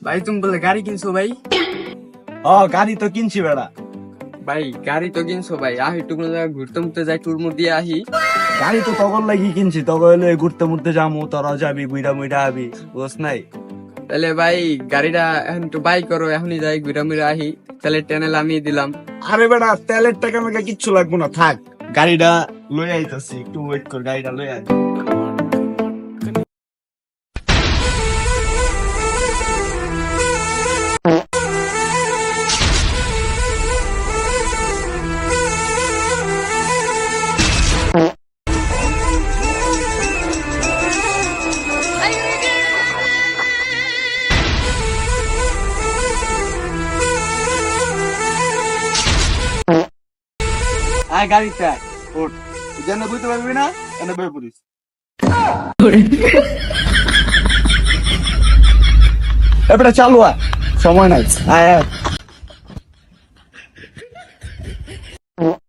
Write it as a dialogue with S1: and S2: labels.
S1: ভাই তুমি বলে গাড়ি কিনছো ভাই?
S2: গাড়ি তো কিনছি বেড়া।
S1: ভাই গাড়ি তো কিনছো ভাই, আহি টুকু জায়গা ঘুরতে মুরতে যাই, টুর মুর দিয়ে আহি।
S2: গাড়ি তো তখন লাগি কিনছি, তখন হলে ঘুরতে মুরতে যাবো, তোরা যাবি, বুইরা মুইরা আবি, বুঝ নাই?
S1: তাহলে ভাই গাড়িটা এখন একটু বাই করো, এখনই যাই ঘুরা মুরা আহি। তাহলে টেনে নামিয়ে দিলাম।
S2: আরে বেড়া, তেলের টাকা মেকা কিচ্ছু লাগবো না, থাক। গাড়িটা লই আইতাছি, একটু ওয়েট কর, গাড়িটা লই আই। আয় গাড়িতে আয়, ওঠ। যেন বুঝতে পারবি না, এনে বই পড়িস। এবারে চালু আয়, সময় নাই। আয় আয়।